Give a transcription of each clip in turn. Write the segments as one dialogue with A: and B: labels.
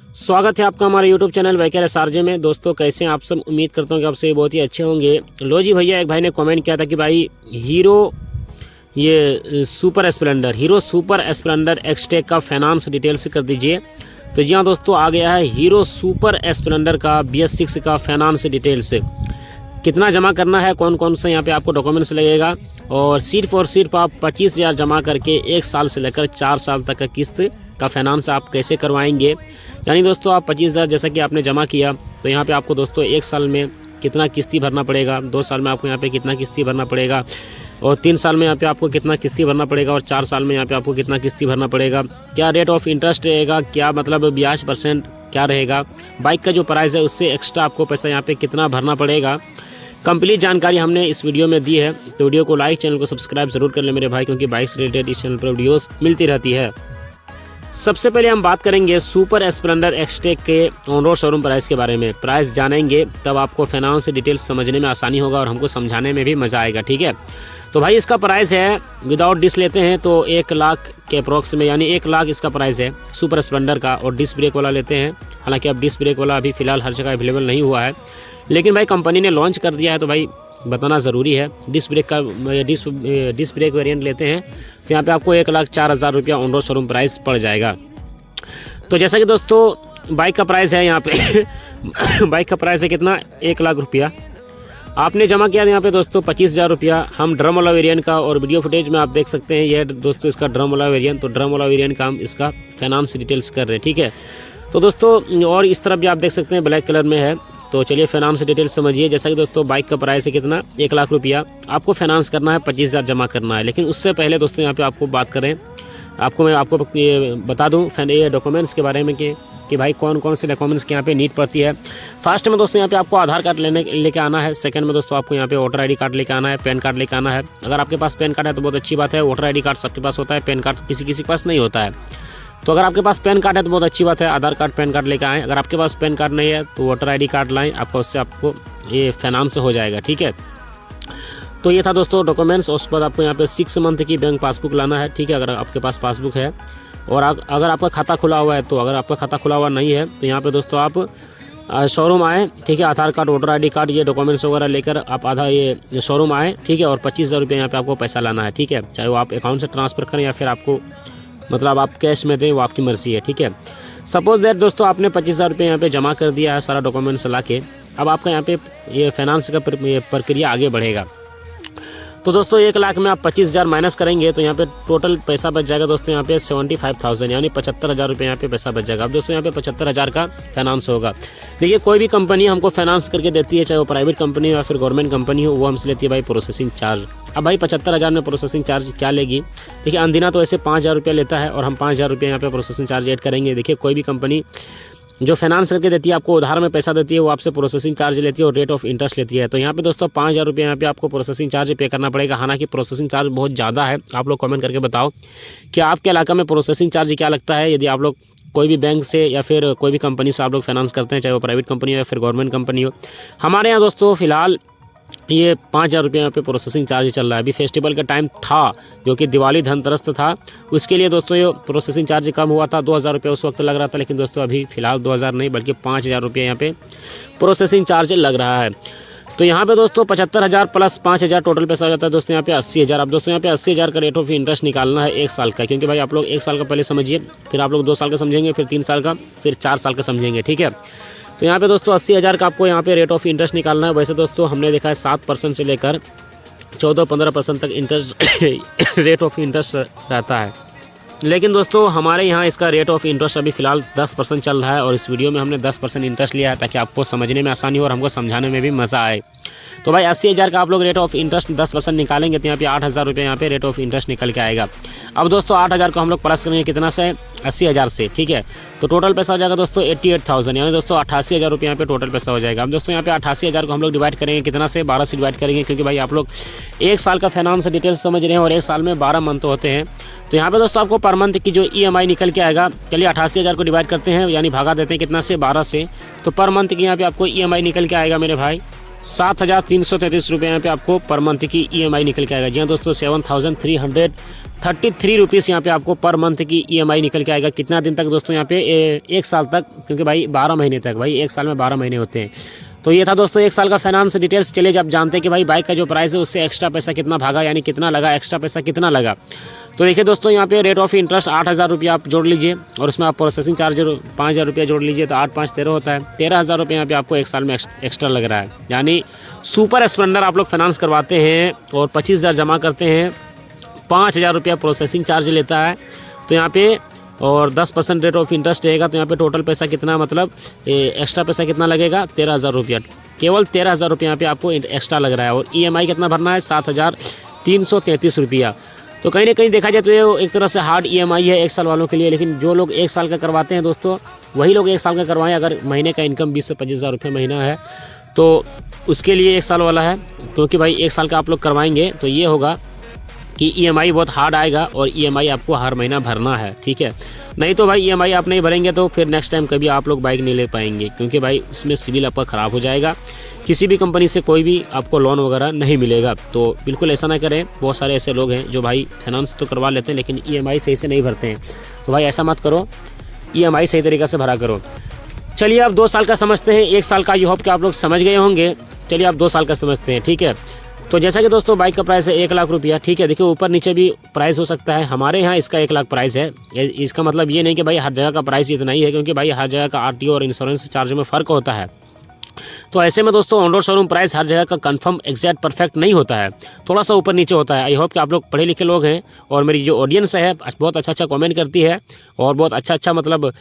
A: स्वागत है आपका हमारे YouTube चैनल बाइकर एसआरजे में। दोस्तों कैसे हैं आप सब? उम्मीद करता हूँ कि आपसे बहुत ही अच्छे होंगे। लो जी भैया, एक भाई ने कमेंट किया था कि भाई हीरो सुपर स्प्लेंडर एक्सटेक का फाइनेंस डिटेल्स कर दीजिए। तो जी हाँ दोस्तों, आ गया है हीरो सुपर स्प्लेंडर का BS6 का फाइनेंस डिटेल्स। कितना जमा करना है, कौन कौन सा यहाँ पे आपको डॉक्यूमेंट्स लगेगा, और सिर्फ आप 25,000 जमा करके 1 साल से लेकर 4 साल तक का किस्त का फाइनेंस आप कैसे करवाएंगे। यानी दोस्तों आप 25,000 जैसा कि आपने जमा किया, तो यहाँ पे आपको दोस्तों 1 साल में कितना किस्ती भरना पड़ेगा, 2 साल में आपको यहाँ पे कितना किस्ती भरना पड़ेगा, और 3 साल में यहाँ पे आपको कितना किस्ती भरना पड़ेगा, और 4 साल में यहाँ पे आपको कितना किस्ती भरना पड़ेगा, क्या रेट ऑफ इंटरेस्ट रहेगा, क्या मतलब ब्याज % क्या रहेगा, बाइक का जो प्राइस है उससे एक्स्ट्रा आपको पैसा यहाँ पे कितना भरना पड़ेगा। कंप्लीट जानकारी हमने इस वीडियो में दी है। तो वीडियो को लाइक, चैनल को सब्सक्राइब जरूर कर ले मेरे भाई, क्योंकि बाइक से रिलेटेड इस चैनल पर वीडियोस मिलती रहती है। सबसे पहले हम बात करेंगे सुपर स्प्लेंडर एक्सटेक के ऑन रोड शोरूम प्राइस के बारे में। प्राइस जानेंगे तब आपको फाइनेंस डिटेल्स समझने में आसानी होगा और हमको समझाने में भी मज़ा आएगा, ठीक है। तो भाई इसका प्राइस है, विदाउट डिस्क लेते हैं तो 1 लाख के अप्रॉक्स में, यानी 1 लाख इसका प्राइस है सुपर स्प्लेंडर का। और डिस्क ब्रेक वाला लेते हैं, हालांकि अब डिस्क ब्रेक वाला अभी फ़िलहाल हर जगह अवेलेबल नहीं हुआ है, लेकिन भाई कंपनी ने लॉन्च कर दिया है तो भाई बताना ज़रूरी है। डिस्क ब्रेक वेरिएंट लेते हैं तो यहाँ पे आपको 1,04,000 रुपया ऑन रोड शोरूम प्राइस पड़ जाएगा। तो जैसा कि दोस्तों बाइक का प्राइस है यहाँ पे बाइक का प्राइस है कितना, 1 लाख रुपया आपने जमा किया यहाँ पे दोस्तों 25,000 रुपया। हम ड्रम वाला वेरिएंट का, और वीडियो फुटेज में आप देख सकते हैं यह दोस्तों इसका ड्रम वाला वेरिएंट। तो ड्रम वाला वेरिएंट का हम इसका फाइनेंस डिटेल्स कर रहे हैं, ठीक है। तो दोस्तों और इस तरफ भी आप देख सकते हैं ब्लैक कलर में है। तो चलिए फाइनेंस डिटेल्स समझिए। जैसा कि दोस्तों बाइक का प्राइस है कितना, 1 लाख रुपया आपको फाइनेंस करना है, 25,000 जमा करना है। लेकिन उससे पहले दोस्तों यहाँ पे आपको बात करें, मैं आपको ये बता दूँ ये डॉक्यूमेंट्स के बारे में कि भाई कौन कौन से डॉक्यूमेंट्स की यहाँ पे नीड पड़ती है। फर्स्ट में दोस्तों यहाँ पे आपको आधार कार्ड लेके आना है। सेकंड में दोस्तों आपको यहाँ पे वोटर ID कार्ड लेके आना है, पैन कार्ड लेके आना है। अगर आपके पास पैन कार्ड है तो बहुत अच्छी बात है। वोटर ID कार्ड सबके पास होता है, पैन कार्ड किसी के पास नहीं होता है। तो अगर आपके पास पैन कार्ड है तो बहुत अच्छी बात है, आधार कार्ड पैन कार्ड लेकर आएँ। अगर आपके पास पैन कार्ड नहीं है तो वोटर ID कार्ड लाएँ, आपको उससे आपको ये फाइनेंस हो जाएगा, ठीक है। तो ये था दोस्तों डॉक्यूमेंट्स। उसके बाद आपको यहाँ पे 6 मंथ की बैंक पासबुक लाना है, ठीक है, अगर आपके पास पासबुक है। और अगर आपका खाता खुला हुआ है तो, अगर आपका खाता खुला हुआ नहीं है तो यहाँ पे दोस्तों आप शोरूम आएँ, ठीक है। आधार कार्ड, वोटर ID कार्ड, ये डॉक्यूमेंट्स वगैरह लेकर आप ये शोरूम आएँ, ठीक है। और 25,000 रुपये यहाँ पे आपको पैसा लाना है, ठीक है। चाहे वो आप अकाउंट से ट्रांसफ़र करें या फिर आपको मतलब आप कैश में दें, वो आपकी मर्ज़ी है, ठीक है। सपोज दैट दोस्तों आपने 25,000 रुपये यहाँ पे जमा कर दिया है सारा डॉक्यूमेंट्स ला के। अब आपका यहाँ पे ये फाइनेंस का प्रक्रिया आगे बढ़ेगा। तो दोस्तों 1 लाख में आप 25,000 माइनस करेंगे तो यहाँ पे टोटल पैसा बच जाएगा दोस्तों यहाँ पे 75,000, यानी 75,000 रुपये यहाँ पे पैसा बच जाएगा। अब दोस्तों यहाँ पे 75,000 का फाइनेंस होगा। देखिए कोई भी कंपनी हमको फाइनेंस करके देती है, चाहे वो प्राइवेट कंपनी हो या फिर गवर्नमेंट कंपनी हो, वो हमसे लेती है भाई प्रोसेसिंग चार्ज। अब भाई 75,000 में प्रोसेसिंग चार्ज क्या लेगी? देखिए अनदिना तो ऐसे 5,000 रुपया लेता है, और हम 5,000 रुपये यहाँ पे प्रोसेसिंग चार्ज ऐड करेंगे। देखिए कोई भी कंपनी जो फाइनेंस करके देती है, आपको उधार में पैसा देती है, वो आपसे प्रोसेसिंग चार्ज लेती है और रेट ऑफ इंटरेस्ट लेती है। तो यहाँ पे दोस्तों 5,000 रुपये यहाँ पे आपको प्रोसेसिंग चार्ज पे करना पड़ेगा। हालांकि प्रोसेसिंग चार्ज बहुत ज़्यादा है। आप लोग कमेंट करके बताओ कि आपके इलाका में प्रोसेसिंग चार्ज क्या लगता है। यदि आप लोग कोई भी बैंक से या फिर कोई भी कंपनी से आप लोग फाइनेंस करते हैं, चाहे वो प्राइवेट कंपनी हो या फिर गवर्नमेंट कंपनी हो। हमारे यहाँ दोस्तों फ़िलहाल ये 5,000 रुपये यहाँ पे प्रोसेसिंग चार्ज चल रहा है। अभी फेस्टिवल का टाइम था, जो कि दिवाली धनतेरस था, उसके लिए दोस्तों ये प्रोसेसिंग चार्ज कम हुआ था। 2,000 रुपये उस वक्त लग रहा था, लेकिन दोस्तों अभी फ़िलहाल 2,000 नहीं बल्कि 5,000 रुपये यहाँ पे प्रोसेसिंग चार्ज लग रहा है। तो यहाँ पे दोस्तों 75,000 प्लस 5,000 टोटल पैसा हो जाता है दोस्तों यहाँ पे 80,000। अब दोस्तों यहाँ पे 80,000 का रेट ऑफ इंटरेस्ट निकालना है 1 साल का, क्योंकि भाई आप लोग 1 साल का पहले समझिए, फिर आप लोग 2 साल का समझेंगे, फिर 3 साल का, फिर 4 साल का समझेंगे, ठीक है। तो यहाँ पे दोस्तों 80,000 का आपको यहाँ पे रेट ऑफ इंटरेस्ट निकालना है। वैसे दोस्तों हमने देखा है 7% से लेकर 14-15% तक इंटरेस्ट रेट ऑफ इंटरेस्ट रहता है। लेकिन दोस्तों हमारे यहाँ इसका रेट ऑफ इंटरेस्ट अभी फ़िलहाल 10% चल रहा है, और इस वीडियो में हमने 10% इंटरेस्ट लिया है ताकि आपको समझने में आसानी हो और हमको समझाने में भी मज़ा आए। तो भाई 80,000 का आप लोग रेट ऑफ इंटरेस्ट 10% निकालेंगे तो यहाँ पे 8,000 रुपये यहाँ पे रेट ऑफ इंटरेस्ट निकल के आएगा। अब दोस्तों 8,000 को हम लोग प्लस करेंगे कितना से, 80,000 से, ठीक है। तो टोटल पैसा हो जाएगा दोस्तों 88,000, यानी दोस्तों 88,000 रुपये यहाँ पे टोटल पैसा हो जाएगा। अब दोस्तों यहाँ पे 88,000 को हम लोग डिवाइड करेंगे कितना से, 12 से डिवाइड करेंगे, क्योंकि भाई आप लोग 1 साल का फाइनेंस डिटेल्स समझ रहे हैं और 1 साल में 12 मंथ होते हैं। तो यहाँ पे दोस्तों आपको पर मंथ की जो EMI निकल के आएगा, चलिए 88,000 को डिवाइड करते हैं, यानी भागा देते हैं कितना से, 12 से। तो पर मंथ की यहाँ पे आपको EMI निकल के आएगा मेरे भाई 7,333 रुपये यहाँ पे आपको पर मंथ की EMI निकल के आएगा। जी हाँ दोस्तों, 7,333 रुपीज़ यहाँ पे आपको पर मंथ की EMI निकल के आएगा। कितना दिन तक दोस्तों? यहाँ पे 1 साल तक, क्योंकि भाई 12 महीने तक, भाई 1 साल में 12 महीने होते हैं। तो ये था दोस्तों 1 साल का फाइनेंस डिटेल्स। चलिए, जब जानते हैं कि भाई बाइक का जो प्राइस है उससे एक्स्ट्रा पैसा कितना भागा, यानी कितना लगा, एक्स्ट्रा पैसा कितना लगा। तो देखिए दोस्तों, यहाँ पे रेट ऑफ इंटरेस्ट 8,000 रुपये आप जोड़ लीजिए और उसमें आप प्रोसेसिंग चार्ज 5,000 रुपये जोड़ लीजिए, तो 8 5 13 होता है। 13,000 रुपये यहाँ पे आपको 1 साल में एक्स्ट्रा लग रहा है। यानी सुपर स्प्लेंडर आप लोग फाइनेंस करवाते हैं और 25,000 जमा करते हैं, 5,000 रुपया प्रोसेसिंग चार्ज लेता है, तो यहाँ पे और 10% रेट ऑफ इंटरेस्ट रहेगा। तो यहाँ पे टोटल पैसा कितना, मतलब एक्स्ट्रा पैसा कितना लगेगा? 13,000 रुपया। केवल 13,000 रुपये यहाँ पे आपको एक्स्ट्रा लग रहा है। और EMI कितना भरना है? 7,333 रुपया। तो कहीं ना कहीं देखा जाए तो ये एक तरह से हार्ड EMI है 1 साल वालों के लिए। लेकिन जो लोग 1 साल का करवाते हैं दोस्तों, वही लोग 1 साल का करवाएं। अगर महीने का इनकम 20 से 25,000 रुपये महीना है तो उसके लिए 1 साल वाला है, क्योंकि भाई 1 साल का आप लोग करवाएंगे तो ये होगा कि EMI बहुत हार्ड आएगा और EMI आपको हर महीना भरना है, ठीक है। नहीं तो भाई EMI आप नहीं भरेंगे तो फिर नेक्स्ट टाइम कभी आप लोग बाइक नहीं ले पाएंगे, क्योंकि भाई इसमें सिविल आपका ख़राब हो जाएगा। किसी भी कंपनी से कोई भी आपको लोन वगैरह नहीं मिलेगा। तो बिल्कुल ऐसा ना करें। बहुत सारे ऐसे लोग हैं जो भाई फाइनेंस तो करवा लेते हैं लेकिन EMI सही से नहीं भरते हैं। तो भाई ऐसा मत करो, EMI सही तरीक़े से भरा करो। चलिए, अब 2 साल का समझते हैं। 1 साल का आई होप कि आप लोग समझ गए होंगे। चलिए अब 2 साल का समझते हैं, ठीक है। तो जैसा कि दोस्तों बाइक का प्राइस है 1 लाख रुपया, ठीक है। देखिए ऊपर नीचे भी प्राइस हो सकता है। हमारे यहाँ इसका 1 लाख प्राइस है। इसका मतलब ये नहीं कि भाई हर जगह का प्राइस इतना ही है, क्योंकि भाई हर जगह का RTO और इंश्योरेंस चार्ज में फ़र्क होता है। तो ऐसे में दोस्तों ऑन रोड शोरूम प्राइस हर जगह का कंफर्म एग्जैक्ट परफेक्ट नहीं होता है, थोड़ा सा ऊपर नीचे होता है। आई होप कि आप लोग पढ़े लिखे लोग हैं और मेरी जो ऑडियंस है बहुत अच्छा कमेंट करती है और बहुत अच्छा मतलब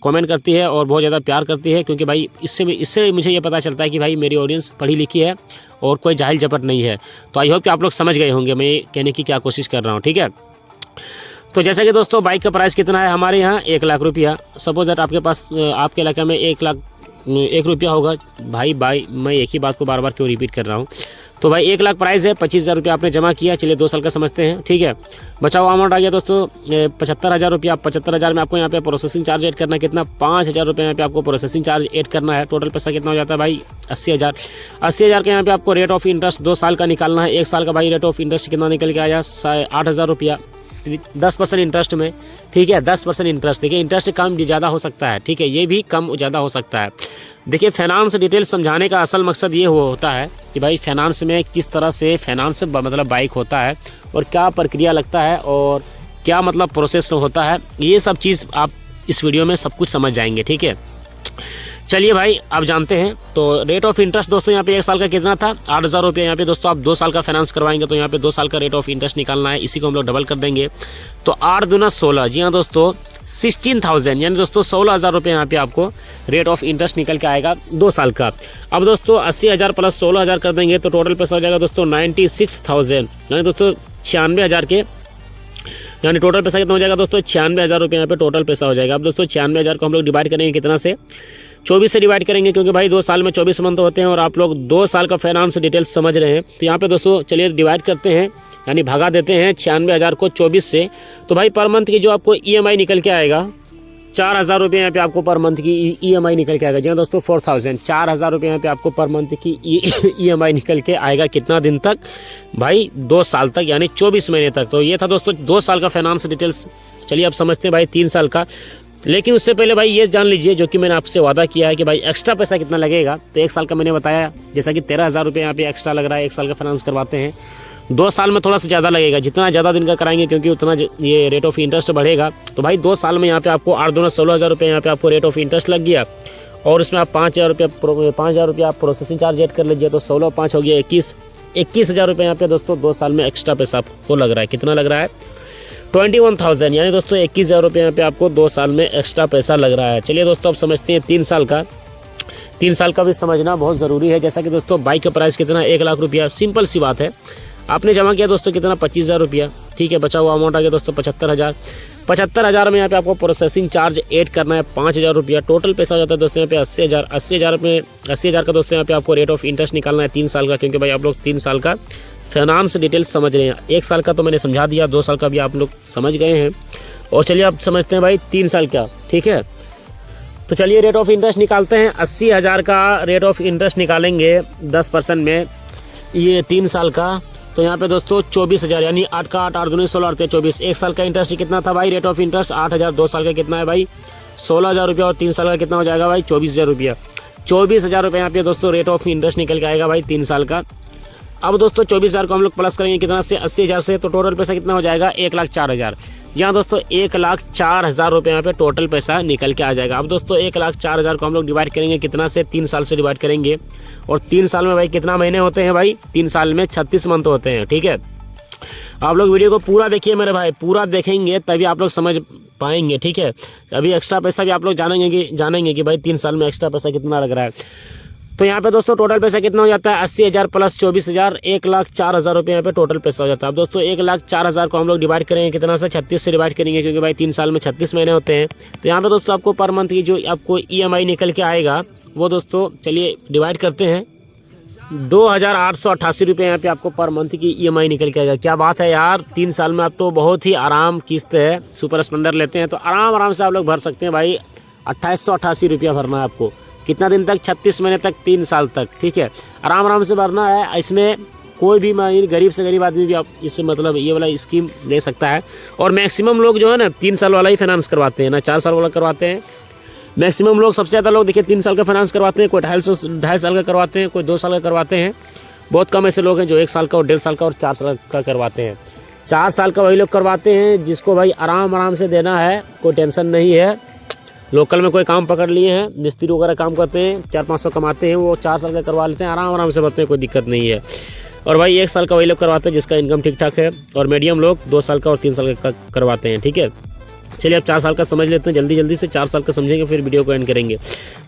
A: कमेंट करती है और बहुत ज़्यादा प्यार करती है, क्योंकि भाई इससे मुझे ये पता चलता है कि भाई मेरी ऑडियंस पढ़ी लिखी है और कोई जाहिल झपट नहीं है। तो आई होप कि आप लोग समझ गए होंगे मैं कहने की क्या कोशिश कर रहा हूँ, ठीक है। तो जैसा कि दोस्तों बाइक का प्राइस कितना है हमारे यहाँ? 1 लाख रुपया। सपोज दैट आपके पास आपके इलाके में 1 रुपया होगा। भाई मैं एक ही बात को बार बार क्यों रिपीट कर रहा हूँ। तो भाई 1 लाख प्राइस है, 25,000 रुपया आपने जमा किया। चलिए 2 साल का समझते हैं, ठीक है। बचा हुआ अमाउंट आ गया दोस्तों 75,000 रुपया। 75,000 में आपको यहाँ पे प्रोसेसिंग चार्ज ऐड करना है कितना? 5,000 रुपये यहाँ पे आपको प्रोसेसिंग चार्ज ऐड करना है। टोटल पैसा कितना हो जाता है भाई? 80,000। 80,000 के यहाँ पे आपको रेट ऑफ इंटरेस्ट 2 साल का निकालना है। 1 साल का भाई रेट ऑफ इंटरेस्ट कितना निकल के आया? 8,000 रुपया 10% इंटरेस्ट में, ठीक है। 10% इंटरेस्ट। देखिए इंटरेस्ट कम ज़्यादा हो सकता है, ठीक है। ये भी कम ज़्यादा हो सकता है। देखिए फाइनेंस डिटेल समझाने का असल मकसद ये होता है कि भाई फाइनेंस में किस तरह से फाइनेंस मतलब बाइक होता है और क्या प्रक्रिया लगता है और क्या मतलब प्रोसेस होता है, ये सब चीज़ आप इस वीडियो में सब कुछ समझ जाएंगे, ठीक है। चलिए भाई अब जानते हैं। तो रेट ऑफ इंटरेस्ट दोस्तों यहाँ पे 1 साल का कितना था? 8,000 रुपये। यहाँ पे दोस्तों आप 2 साल का फाइनेंस करवाएंगे तो यहाँ पे 2 साल का रेट ऑफ इंटरेस्ट निकालना है। इसी को हम लोग डबल कर देंगे तो 8 दूना 16। जी हाँ दोस्तों 16,000 यानी दोस्तों 16,000 रुपये यहाँ पे आपको रेट ऑफ इंटरेस्ट निकल के आएगा 2 साल का। अब दोस्तों 80,000 प्लस 16,000 कर देंगे तो टोटल पैसा हो जाएगा दोस्तों 96,000 यानी दोस्तों 96,000 के, यानी टोटल पैसा कितना हो जाएगा दोस्तों? 96,000 रुपये यहाँ पे टोटल पैसा हो जाएगा। अब दोस्तों 96,000 को हम लोग डिवाइड करेंगे कितना से? 24 से डिवाइड करेंगे, क्योंकि भाई 2 साल में 24 मंथ होते हैं और आप लोग 2 साल का फाइनेंस डिटेल्स समझ रहे हैं। तो यहाँ पे दोस्तों चलिए डिवाइड करते हैं, यानी भगा देते हैं 96,000 को 24 से। तो भाई पर मंथ की जो आपको EMI निकल के आएगा 4,000 रुपये यहाँ पे आपको पर मंथ की EMI निकल के आएगा। जी हाँ दोस्तों 4,000 4,000 रुपये यहाँ पे आपको पर मंथ की EMI निकल के आएगा। कितना दिन तक भाई? 2 साल तक, यानी 24 महीने तक। तो ये था दोस्तों 2 साल का फाइनेंस डिटेल्स। चलिए अब समझते हैं भाई 3 साल का। लेकिन उससे पहले भाई ये जान लीजिए, जो कि मैंने आपसे वादा किया है कि भाई एक्स्ट्रा पैसा कितना लगेगा। तो 1 साल का मैंने बताया जैसा कि 13,000 रुपये यहाँ पे एक्स्ट्रा लग रहा है। 1 साल का फाइनेंस करवाते हैं। 2 साल में थोड़ा सा ज़्यादा लगेगा, जितना ज़्यादा दिन का कराएंगे क्योंकि उतना ये रेट ऑफ इंटरेस्ट बढ़ेगा। तो भाई 2 साल में यहाँ पे आपको 8 दूना 16,000 रुपये यहाँ पे आपको रेट ऑफ इंटरेस्ट लग गया और उसमें आप 5,000 रुपये आप प्रोसेसिंग चार्ज ऐड कर लीजिए तो 16 5 हो गया 21,000 रुपये यहाँ पे दोस्तों 2 साल में एक्स्ट्रा पैसा आपको लग रहा है। कितना लग रहा है? 21,000 यानी दोस्तों 21,000 रुपये यहाँ पे आपको 2 साल में एक्स्ट्रा पैसा लग रहा है। चलिए दोस्तों अब समझते हैं 3 साल का। 3 साल का भी समझना बहुत ज़रूरी है। जैसा कि दोस्तों बाइक का प्राइस कितना? 1 लाख रुपया। सिंपल सी बात है। आपने जमा किया दोस्तों कितना? 25,000 रुपया, ठीक है। बचा हुआ अमाउंट आ गया दोस्तों 75,000। 75,000 में यहाँ पे आपको प्रोसेसिंग चार्ज ऐड करना है 5,000 रुपया। टोटल पैसा हो जाता है दोस्तों यहाँ पे 80,000। 80,000 का दोस्तों यहाँ पे आपको रेट ऑफ इंटरेस्ट निकालना है 3 साल का, क्योंकि भाई आप लोग 3 साल का फाइनेंस डिटेल्स समझ रहे हैं। 1 साल का तो मैंने समझा दिया, 2 साल का भी आप लोग समझ गए हैं। और चलिए अब समझते हैं भाई 3 साल का, ठीक है। तो चलिए रेट ऑफ इंटरेस्ट निकालते हैं। 80,000 का रेट ऑफ इंटरेस्ट निकालेंगे 10% में, ये 3 साल का। तो यहाँ पे दोस्तों 24,000 यानी 8 का 8, 8 दूनी 16, 8 24। 1 साल का इंटरेस्ट कितना था भाई? Rate of interest 8,000। 2 साल का कितना है भाई? 16,000 रुपया। और 3 साल का कितना हो जाएगा भाई? 24,000 रुपया। 24,000 रुपये यहाँ पे दोस्तों रेट ऑफ इंटरेस्ट निकल के आएगा भाई 3 साल का। अब दोस्तों 24,000 को हम लोग प्लस करेंगे कितना से? 80,000 से। तो टोटल पैसा कितना हो जाएगा? 1,04,000। यहाँ दोस्तों 1,04,000 रुपये यहाँ पे टोटल पैसा निकल के आ जाएगा। अब दोस्तों 1,04,000 को हम लोग डिवाइड करेंगे कितना से? 3 साल से डिवाइड करेंगे। और 3 साल में भाई कितना महीने होते हैं भाई? 3 साल में 36 मंथ होते हैं। ठीक है, आप लोग वीडियो को पूरा देखिए मेरे भाई, पूरा देखेंगे तभी आप लोग समझ पाएंगे। ठीक है, अभी एक्स्ट्रा पैसा भी आप लोग जानेंगे कि भाई 3 साल में एक्स्ट्रा पैसा कितना लग रहा है। तो यहाँ पे दोस्तों टोटल पैसा कितना हो जाता है? 80,000 प्लस 24,000, 1,04,000 रुपये यहाँ पे टोटल पैसा हो जाता है। अब दोस्तों 1,04,000 को हम लोग डिवाइड करेंगे कितना से? 36 से डिवाइड करेंगे, क्योंकि भाई 3 साल में 36 महीने होते हैं। तो यहाँ पे दोस्तों आपको पर मंथ की जो आपको EMI निकल के आएगा वो दोस्तों चलिए डिवाइड करते हैं। 2,888 रुपये यहाँ पे आपको पर मंथ की EMI निकल के आएगा। क्या बात है यार, 3 साल में आप तो बहुत ही आराम किस्त है। सुपर स्प्लेंडर लेते हैं तो आराम से आप लोग भर सकते हैं भाई। 2,888 रुपया भरना है आपको। कितना दिन तक? 36 महीने तक, 3 साल तक। ठीक है, आराम से भरना है। इसमें कोई भी गरीब से गरीब आदमी भी आप इससे मतलब ये वाला स्कीम ले सकता है। और मैक्सिमम लोग जो है ना 3 साल वाला ही फाइनेंस करवाते हैं, ना 4 साल वाला करवाते हैं। मैक्सिमम लोग, सबसे ज़्यादा लोग देखिए 3 साल का फाइनेंस करवाते हैं, कोई 2.5 साल का करवाते हैं, कोई 2 साल का करवाते हैं। बहुत कम ऐसे लोग हैं जो 1 साल का और 1.5 साल का और 4 साल का करवाते हैं। 4 साल का वही लोग करवाते हैं जिसको भाई आराम से देना है, कोई टेंशन नहीं है। लोकल में कोई काम पकड़ लिए हैं, मिस्त्री वगैरह काम करते हैं, 400-500 कमाते हैं, वो 4 साल का करवा लेते हैं, आराम से भरते हैं, कोई दिक्कत नहीं है। और भाई 1 साल का वही लोग करवाते हैं जिसका इनकम ठीक ठाक है। और मीडियम लोग 2 साल का और 3 साल का करवाते हैं। ठीक है, चलिए अब 4 साल का समझ लेते हैं जल्दी से। 4 साल का समझेंगे फिर वीडियो को एंड करेंगे।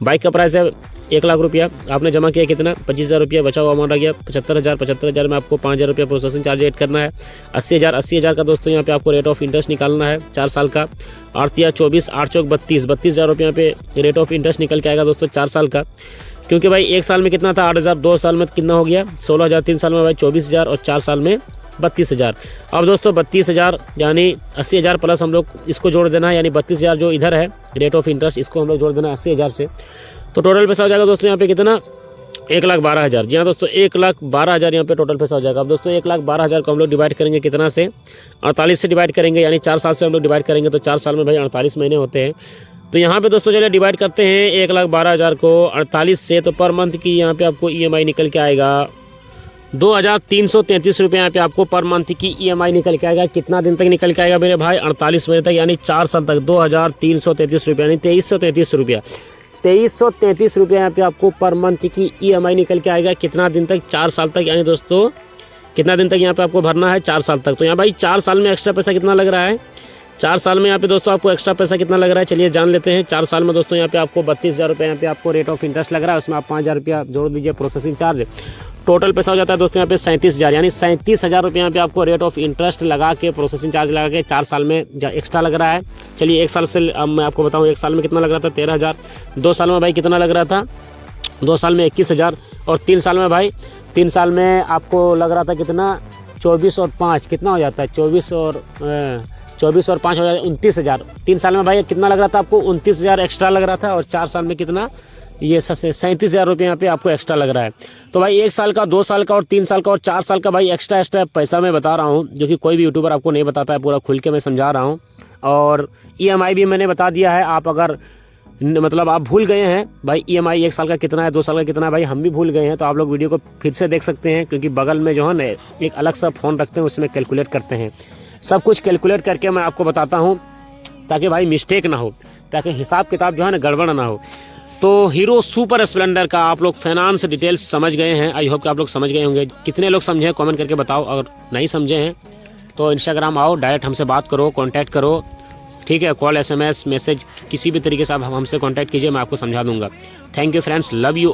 A: बाइक का प्राइस है 1,00,000 रुपया। आपने जमा किया कितना? 25,000 रुपया। बचा हुआ अमाउंट आ गया 75,000। 75,000 में आपको 5,000 रुपया प्रोसेसिंग चार्ज ऐड करना है। 80,000 का दोस्तों यहाँ पे आपको रेट ऑफ इंटरेस्ट निकालना है 4 साल का। 8 या 24, 8 चौक 32,000 रुपये यहाँ पे रेट ऑफ इंटरेस्ट निकल के आएगा दोस्तों 4 साल का। क्योंकि भाई 1 साल में कितना था? 8,000। 2 साल में कितना हो गया? 16,000। 3 साल में भाई 24,000 और 4 साल में 32,000। अब दोस्तों 32,000 यानी 80,000 प्लस हम लोग इसको जोड़ देना है, यानी 32,000 जो इधर है रेट ऑफ इंटरेस्ट, इसको हम लोग जोड़ देना है 80,000 से। तो टोटल पैसा हो जाएगा दोस्तों यहाँ पे कितना? 1,12,000। जी हाँ दोस्तों 1,12,000 यहाँ पे टोटल पैसा हो जाएगा। अब दोस्तों 1,12,000 को हम लोग डिवाइड करेंगे कितना से? 48 से डिवाइड करेंगे, यानी 4 साल से हम लोग डिवाइड करेंगे। तो 4 साल में भाई 48 महीने होते हैं। तो यहाँ पे दोस्तों चलिए डिवाइड करते हैं 1,12,000 को 48 से। तो पर मंथ की यहाँ पे आपको EMI निकल के आएगा 2,333 रुपये। यहाँ पे आपको पर मंथ की EMI निकल के आएगा। कितना दिन तक निकल के आएगा मेरे भाई? 48 महीने तक, यानी 4 साल तक। 2,333 रुपये यानी 2,333 रुपया। 2,333 रुपये यहाँ पे आपको पर मंथ की EMI निकल के आएगा। कितना दिन तक? 4 साल तक। यानी दोस्तों कितना दिन तक यहाँ पे आपको भरना है? 4 साल तक। तो यहाँ भाई 4 साल में एक्स्ट्रा पैसा कितना लग रहा है? 4 साल में यहाँ पे दोस्तों आपको एक्स्ट्रा पैसा कितना लग रहा है? चलिए जान लेते हैं। 4 साल में दोस्तों यहाँ पे आपको 32,000 रुपये यहाँ पे आपको रेट ऑफ इंटरेस्ट लग रहा है। उसमें आप 5,000 रुपया जोड़ दीजिए प्रोसेसिंग चार्ज। टोटल पैसा हो जाता है दोस्तों यहाँ पे 37,000, यानी 37,000 रुपये यहाँ पे आपको रेट ऑफ इंटरेस्ट लगा के, प्रोसेसिंग चार्ज लगा के 4 साल में एक्स्ट्रा लग रहा है। चलिए 1 साल से अब मैं आपको बताऊँ, 1 साल में कितना लग रहा था? 13,000। 2 साल में भाई कितना लग रहा था? 2 साल में 21,000। और 3 साल में भाई 3 साल में आपको लग रहा था कितना? 24 और 5 कितना हो जाता है? 24 और 5 हो जाता है 29,000। 3 साल में भाई कितना लग रहा था आपको? 29,000 एक्स्ट्रा लग रहा था। और 4 साल में कितना? ये 37,000 रुपये यहाँ पे आपको एक्स्ट्रा लग रहा है। तो भाई 1 साल का, 2 साल का और 3 साल का और 4 साल का भाई एक्स्ट्रा पैसा मैं बता रहा हूँ, जो कि कोई भी यूट्यूबर आपको नहीं बताता है। पूरा खुल के मैं समझा रहा हूँ। और EMI भी मैंने बता दिया है। आप अगर मतलब आप भूल गए हैं भाई EMI 1 साल का कितना है, 2 साल का कितना है, भाई हम भी भूल गए हैं, तो आप लोग वीडियो को फिर से देख सकते हैं। क्योंकि बगल में जो है ना एक अलग सा फ़ोन रखते हैं, उसमें कैलकुलेट करते हैं। सब कुछ कैलकुलेट करके मैं आपको बताता हूँ, ताकि भाई मिस्टेक ना हो, ताकि हिसाब किताब जो है ना गड़बड़ ना हो। तो हीरो सुपर स्प्लेंडर का आप लोग फाइनेंस डिटेल्स समझ गए हैं। आई होप कि आप लोग समझ गए होंगे। कितने लोग समझे कमेंट करके बताओ। अगर नहीं समझे हैं तो इंस्टाग्राम आओ, डायरेक्ट हमसे बात करो, कांटेक्ट करो। ठीक है, कॉल, SMS, मैसेज, किसी भी तरीके से आप हमसे कांटेक्ट कीजिए, मैं आपको समझा दूंगा। Thank you friends, love you.